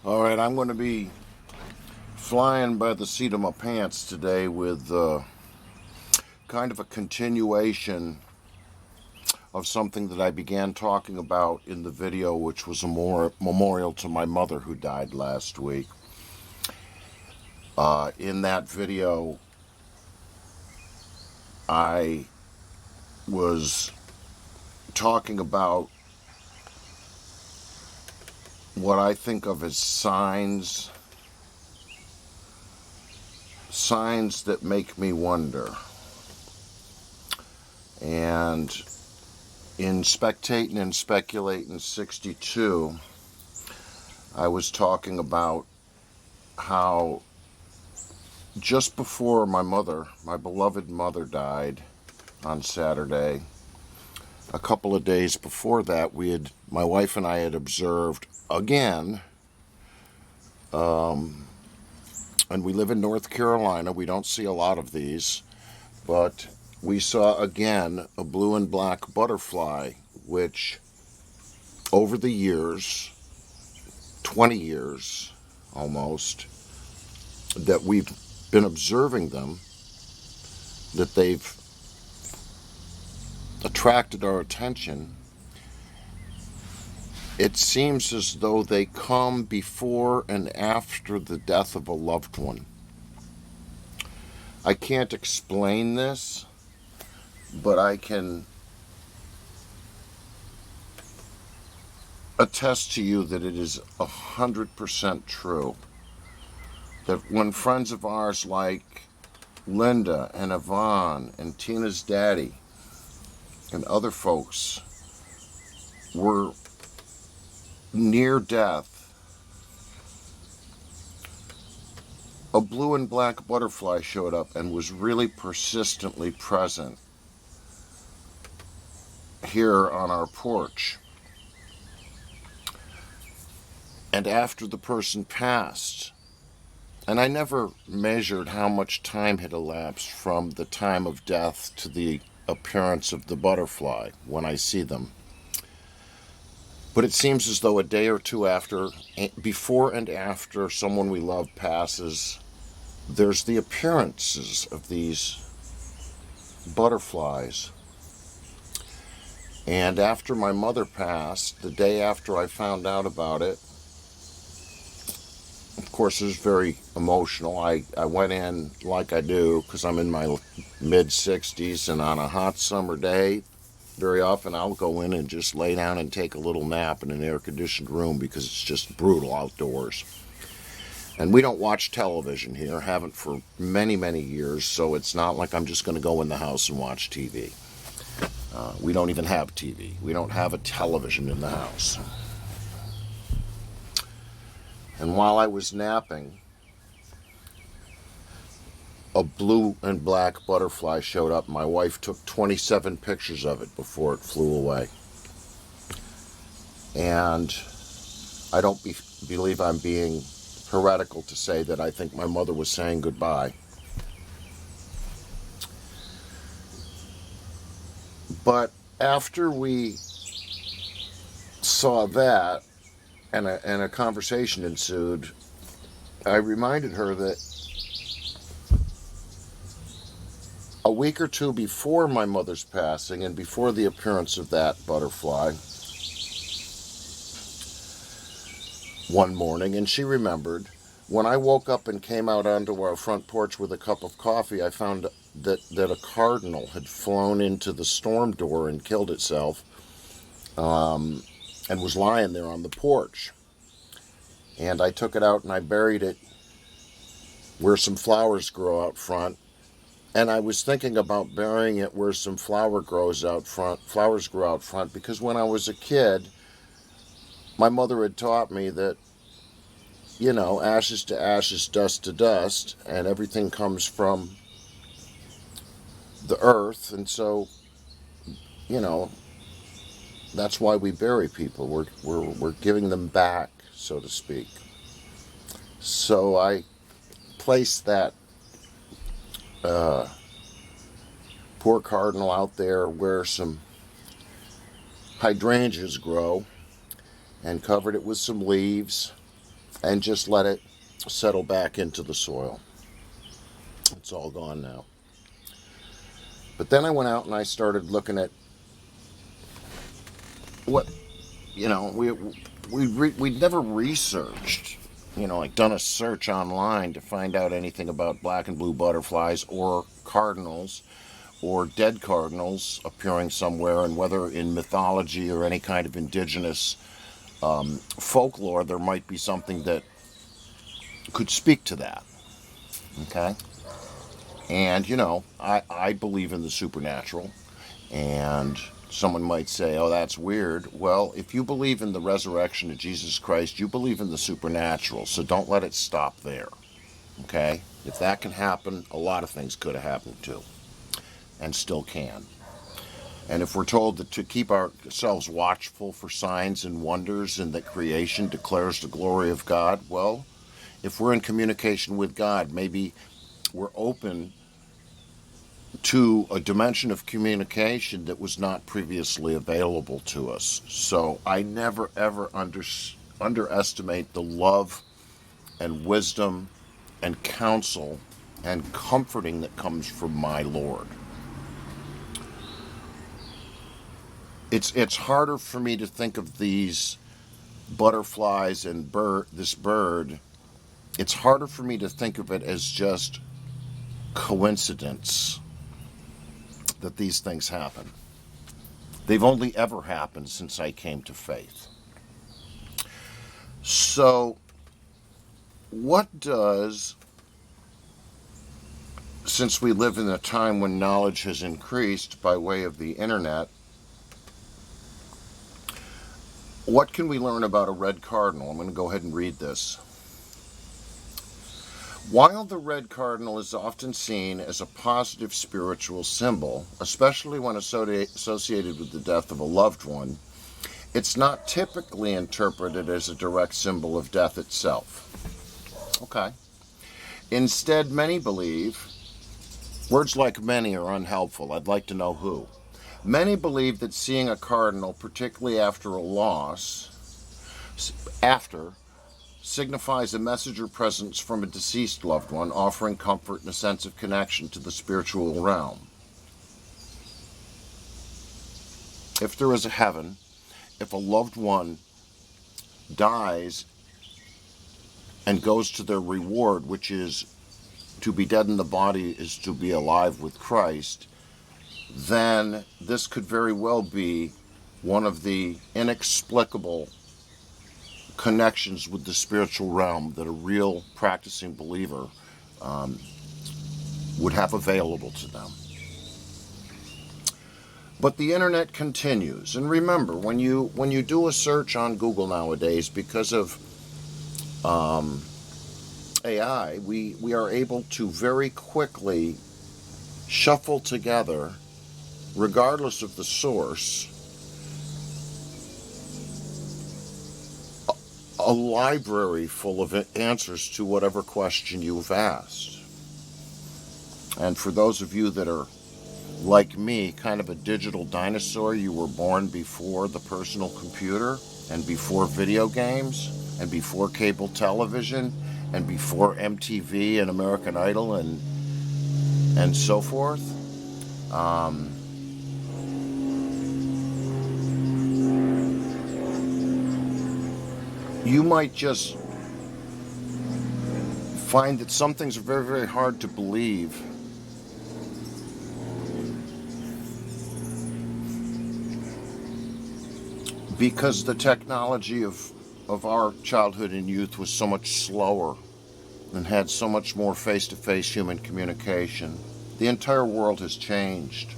Alright, I'm going to be flying by the seat of my pants today with kind of a continuation of something that I began talking about in the video, which was a memorial to my mother who died last week. In that video, I was talking about what I think of as signs that make me wonder. And in Spectating and Speculating 62, I was talking about how just before my beloved mother died on Saturday, a couple of days before that, my wife and I had observed again, and we live in North Carolina. We don't see a lot of these, but we saw again a blue and black butterfly, which over the years, 20 years almost, that we've been observing them, that they've attracted our attention. It seems as though they come before and after the death of a loved one. I can't explain this, but I can attest to you that it is 100% true. That when friends of ours like Linda and Yvonne and Tina's daddy and other folks were near death, a blue and black butterfly showed up and was really persistently present here on our porch. And after the person passed, and I never measured how much time had elapsed from the time of death to the appearance of the butterfly when I see them. But it seems as though a day or two after, before and after someone we love passes, there's the appearances of these butterflies. And after my mother passed, the day after I found out about it, of course, it was very emotional. I went in like I do because I'm in my mid-60s, and on a hot summer day, very often I'll go in and just lay down and take a little nap in an air-conditioned room because it's just brutal outdoors. And we don't watch television here, haven't for many, many years, so it's not like I'm just going to go in the house and watch TV. We don't even have TV. We don't have a television in the house. And while I was napping, a blue and black butterfly showed up. My wife took 27 pictures of it before it flew away. And I don't believe I'm being heretical to say that I think my mother was saying goodbye. But after we saw that, and a conversation ensued, I reminded her that a week or two before my mother's passing and before the appearance of that butterfly, one morning, and she remembered, when I woke up and came out onto our front porch with a cup of coffee, I found that a cardinal had flown into the storm door and killed itself, and was lying there on the porch. And I took it out and I buried it where some flowers grow out front. And I was thinking about burying it where some flowers grow out front, because when I was a kid, my mother had taught me that, you know, ashes to ashes, dust to dust, and everything comes from the earth. And so, you know, that's why we bury people. We're giving them back, so to speak. So I placed that poor cardinal out there where some hydrangeas grow, and covered it with some leaves, and just let it settle back into the soil. It's all gone now. But then I went out and I started looking at what, we'd never researched, like done a search online to find out anything about black and blue butterflies or cardinals or dead cardinals appearing somewhere, and whether in mythology or any kind of indigenous folklore there might be something that could speak to that. Okay? And, I believe in the supernatural, and someone might say, oh, that's weird. Well, if you believe in the resurrection of Jesus Christ, you believe in the supernatural, so don't let it stop there. Okay? If that can happen, a lot of things could have happened too, and still can. And if we're told that to keep ourselves watchful for signs and wonders and that creation declares the glory of God, well, if we're in communication with God, maybe we're open to a dimension of communication that was not previously available to us. So I never ever underestimate the love and wisdom and counsel and comforting that comes from my Lord. It's harder for me to think of these butterflies and this bird. It's harder for me to think of it as just coincidence that these things happen. They've only ever happened since I came to faith. So, since we live in a time when knowledge has increased by way of the internet, what can we learn about a red cardinal? I'm going to go ahead and read this. While the red cardinal is often seen as a positive spiritual symbol, especially when associated with the death of a loved one, it's not typically interpreted as a direct symbol of death itself. Okay. Instead, many believe, words like many are unhelpful. I'd like to know who. Many believe that seeing a cardinal, particularly after a loss, signifies a message or presence from a deceased loved one, offering comfort and a sense of connection to the spiritual realm. If there is a heaven, if a loved one dies and goes to their reward, which is to be dead in the body is to be alive with Christ, then this could very well be one of the inexplicable connections with the spiritual realm that a real practicing believer would have available to them. But the internet continues. And remember, when you do a search on Google nowadays, because of AI, we are able to very quickly shuffle together, regardless of the source, a library full of answers to whatever question you've asked. And for those of you that are, like me, kind of a digital dinosaur, you were born before the personal computer and before video games and before cable television and before MTV and American Idol and so forth. You might just find that some things are very, very hard to believe. Because the technology of our childhood and youth was so much slower and had so much more face-to-face human communication. The entire world has changed.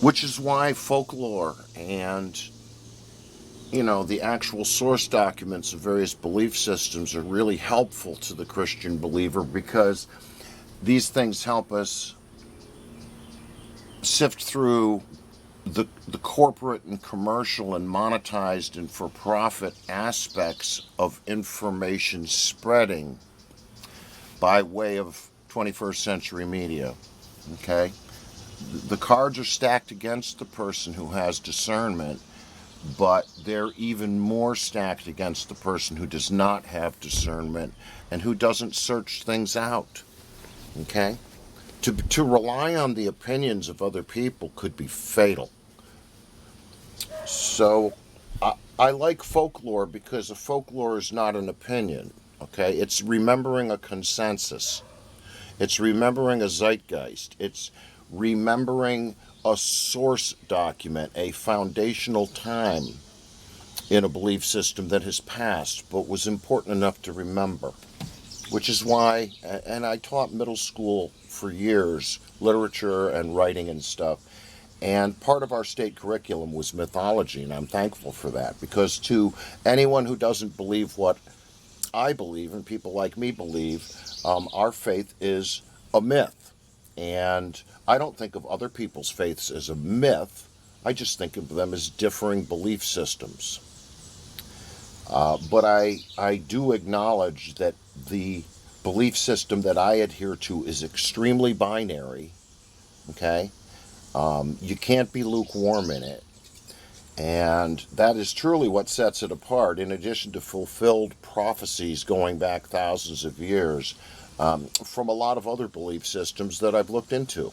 Which is why folklore and the actual source documents of various belief systems are really helpful to the Christian believer, because these things help us sift through the corporate and commercial and monetized and for-profit aspects of information spreading by way of 21st century media. Okay? The cards are stacked against the person who has discernment, but they're even more stacked against the person who does not have discernment and who doesn't search things out. Okay? To rely on the opinions of other people could be fatal. So I like folklore because a folklore is not an opinion. Okay? It's remembering a consensus. It's remembering a zeitgeist. It's remembering a source document, a foundational time in a belief system that has passed but was important enough to remember. Which is why, and I taught middle school for years, literature and writing and stuff, and part of our state curriculum was mythology, and I'm thankful for that, because to anyone who doesn't believe what I believe, and people like me believe, our faith is a myth. And I don't think of other people's faiths as a myth. I just think of them as differing belief systems. But I do acknowledge that the belief system that I adhere to is extremely binary. Okay? You can't be lukewarm in it. And that is truly what sets it apart, in addition to fulfilled prophecies going back thousands of years from a lot of other belief systems that I've looked into.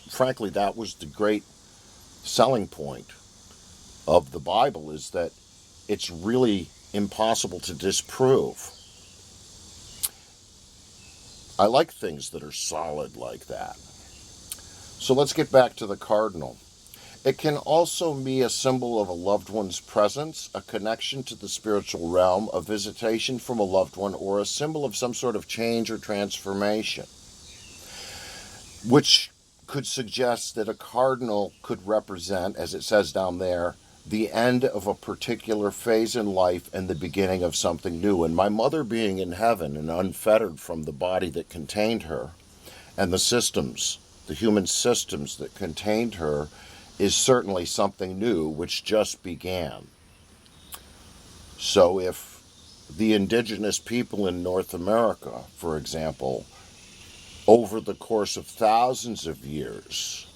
Frankly, that was the great selling point of the Bible, is that it's really impossible to disprove. I like things that are solid like that. So let's get back to the cardinal. It can also be a symbol of a loved one's presence, a connection to the spiritual realm, a visitation from a loved one, or a symbol of some sort of change or transformation, which could suggest that a cardinal could represent, as it says down there, the end of a particular phase in life and the beginning of something new. And my mother being in heaven and unfettered from the body that contained her and the systems, the human systems that contained her, is certainly something new which just began. So if the indigenous people in North America, for example, over the course of thousands of years,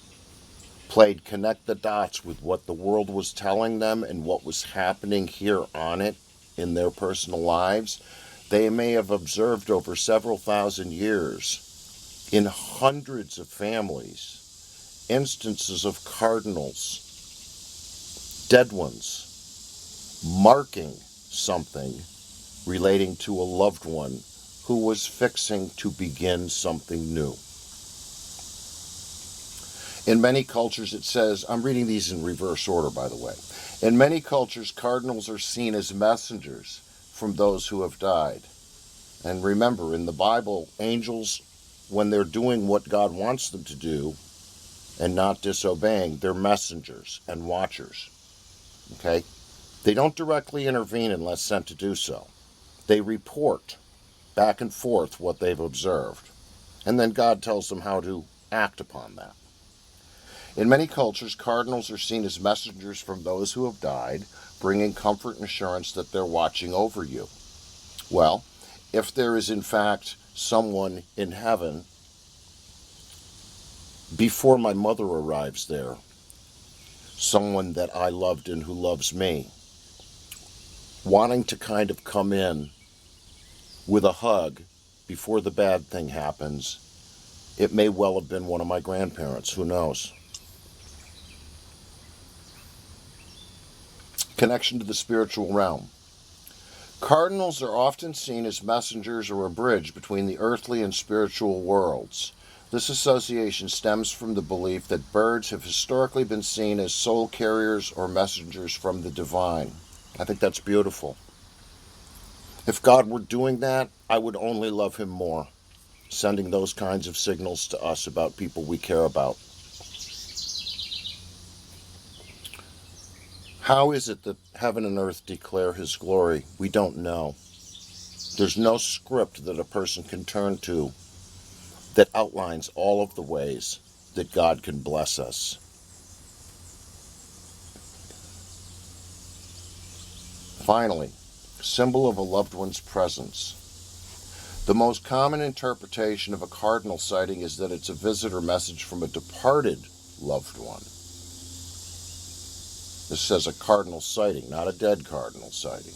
played connect the dots with what the world was telling them and what was happening here on it in their personal lives, they may have observed over several thousand years in hundreds of families instances of cardinals, dead ones, marking something relating to a loved one who was fixing to begin something new. In many cultures, it says, I'm reading these in reverse order, by the way. In many cultures, cardinals are seen as messengers from those who have died. And remember, in the Bible, angels, when they're doing what God wants them to do and not disobeying, they're messengers and watchers. Okay? They don't directly intervene unless sent to do so. They report back and forth what they've observed. And then God tells them how to act upon that. In many cultures, cardinals are seen as messengers from those who have died, bringing comfort and assurance that they're watching over you. Well, if there is in fact someone in heaven before my mother arrives there, someone that I loved and who loves me, wanting to kind of come in with a hug before the bad thing happens, it may well have been one of my grandparents, who knows? Connection to the spiritual realm. Cardinals are often seen as messengers or a bridge between the earthly and spiritual worlds. This association stems from the belief that birds have historically been seen as soul carriers or messengers from the divine. I think that's beautiful. If God were doing that, I would only love him more, sending those kinds of signals to us about people we care about. How is it that heaven and earth declare his glory? We don't know. There's no script that a person can turn to that outlines all of the ways that God can bless us. Finally, symbol of a loved one's presence. The most common interpretation of a cardinal sighting is that it's a visitor message from a departed loved one. This says a cardinal sighting, not a dead cardinal sighting.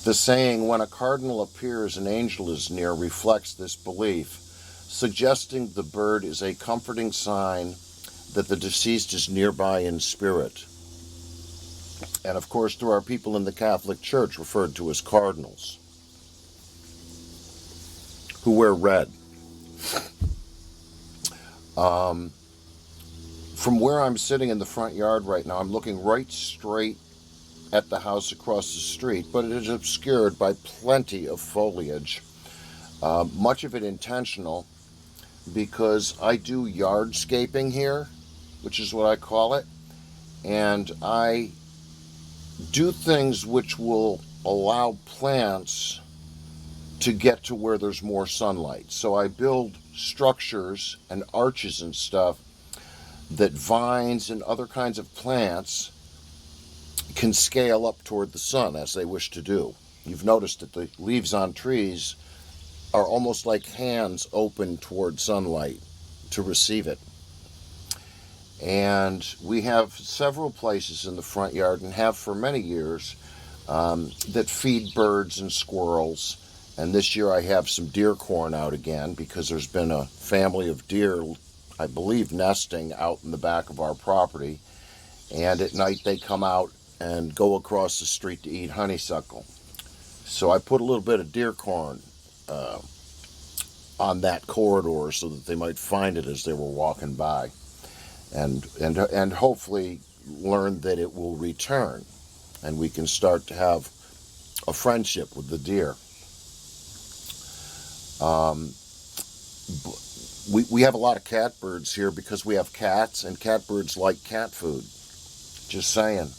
The saying, when a cardinal appears, an angel is near, reflects this belief, suggesting the bird is a comforting sign that the deceased is nearby in spirit. And of course, there are people in the Catholic Church referred to as cardinals who wear red. From where I'm sitting in the front yard right now, I'm looking right straight at the house across the street, but it is obscured by plenty of foliage, much of it intentional, because I do yardscaping here, which is what I call it, and I do things which will allow plants to get to where there's more sunlight. So I build structures and arches and stuff that vines and other kinds of plants can scale up toward the sun as they wish to do. You've noticed that the leaves on trees are almost like hands open toward sunlight to receive it. And we have several places in the front yard, and have for many years, that feed birds and squirrels. And this year I have some deer corn out again because there's been a family of deer, I believe, nesting out in the back of our property. And at night they come out and go across the street to eat honeysuckle. So I put a little bit of deer corn on that corridor so that they might find it as they were walking by, and hopefully learn that it will return, and we can start to have a friendship with the deer. We have a lot of catbirds here because we have cats, and catbirds like cat food. Just saying.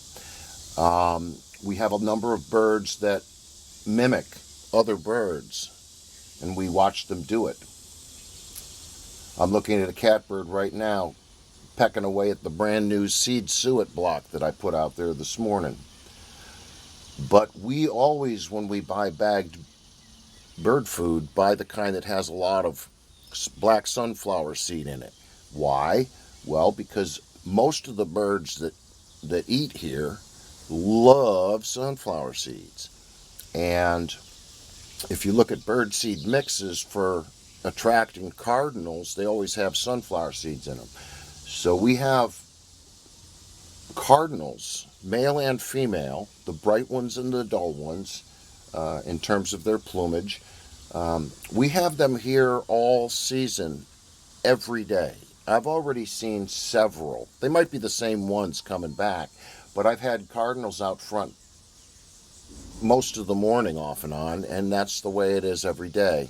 We have a number of birds that mimic other birds, and we watch them do it. I'm looking at a catbird right now, pecking away at the brand new seed suet block that I put out there this morning. But we always, when we buy bagged bird food, buy the kind that has a lot of black sunflower seed in it. Why? Well, because most of the birds that eat here love sunflower seeds. And if you look at bird seed mixes for attracting cardinals, they always have sunflower seeds in them. So we have cardinals, male and female, the bright ones and the dull ones, in terms of their plumage. We have them here all season, every day. I've already seen several. They might be the same ones coming back, but I've had cardinals out front most of the morning off and on, and that's the way it is every day.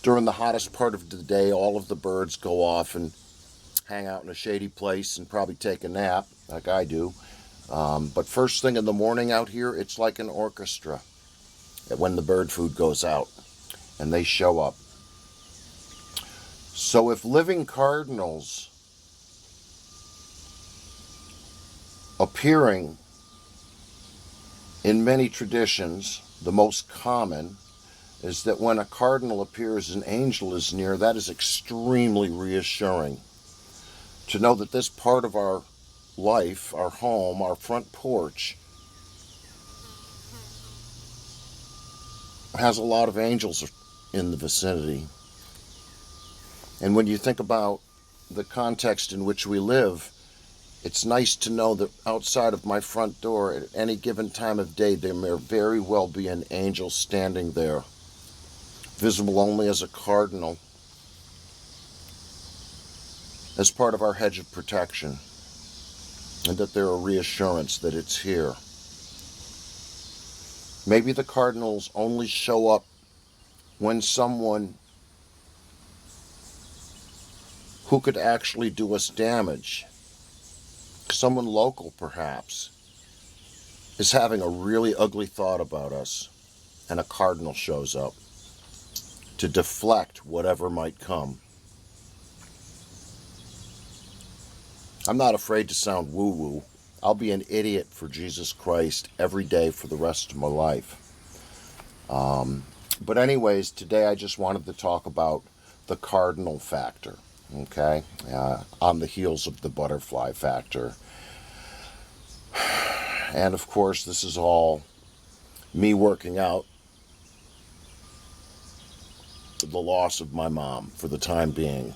During the hottest part of the day, all of the birds go off and hang out in a shady place and probably take a nap, like I do. But first thing in the morning out here, it's like an orchestra when the bird food goes out and they show up. So if living cardinals appearing in many traditions, the most common is that when a cardinal appears, an angel is near. That is extremely reassuring. To know that this part of our life, our home, our front porch, has a lot of angels in the vicinity. And when you think about the context in which we live, it's nice to know that outside of my front door at any given time of day, there may very well be an angel standing there, visible only as a cardinal, as part of our hedge of protection, and that they're a reassurance that it's here. Maybe the cardinals only show up when someone who could actually do us damage, someone local perhaps, is having a really ugly thought about us, and a cardinal shows up to deflect whatever might come. I'm not afraid to sound woo-woo. I'll be an idiot for Jesus Christ every day for the rest of my life. But anyways, today I just wanted to talk about the cardinal factor, okay, on the heels of the butterfly factor. And of course, this is all me working out the loss of my mom for the time being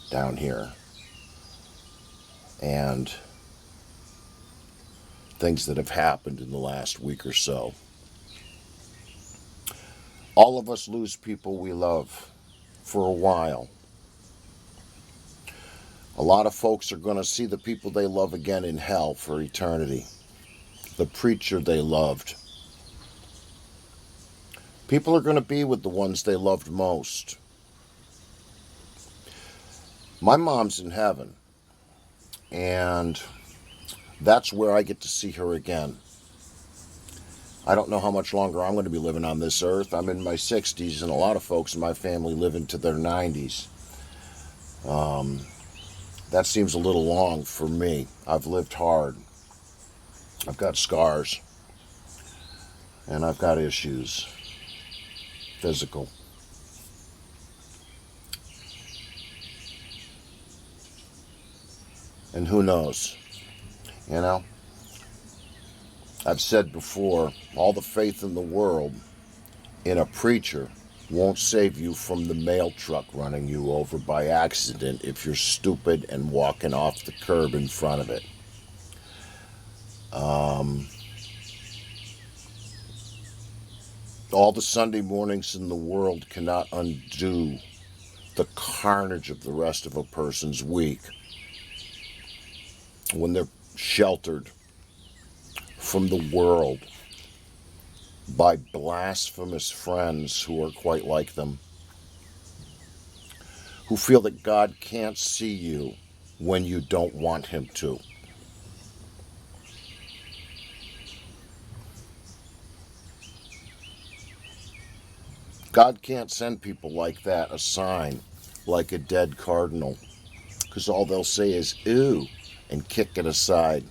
down here. And things that have happened in the last week or so. All of us lose people we love for a while. A lot of folks are going to see the people they love again in hell for eternity. The preacher they loved. People are going to be with the ones they loved most. My mom's in heaven, and that's where I get to see her again. I don't know how much longer I'm going to be living on this earth. I'm in my 60s, and a lot of folks in my family live into their 90s. That seems a little long for me. I've lived hard. I've got scars. And I've got issues. Physical. And who knows? You know? I've said before, all the faith in the world in a preacher won't save you from the mail truck running you over by accident if you're stupid and walking off the curb in front of it. All the Sunday mornings in the world cannot undo the carnage of the rest of a person's week when they're sheltered from the world by blasphemous friends who are quite like them, who feel that God can't see you when you don't want him to. God can't send people like that a sign like a dead cardinal, because all they'll say is, "Ew," and kick it aside.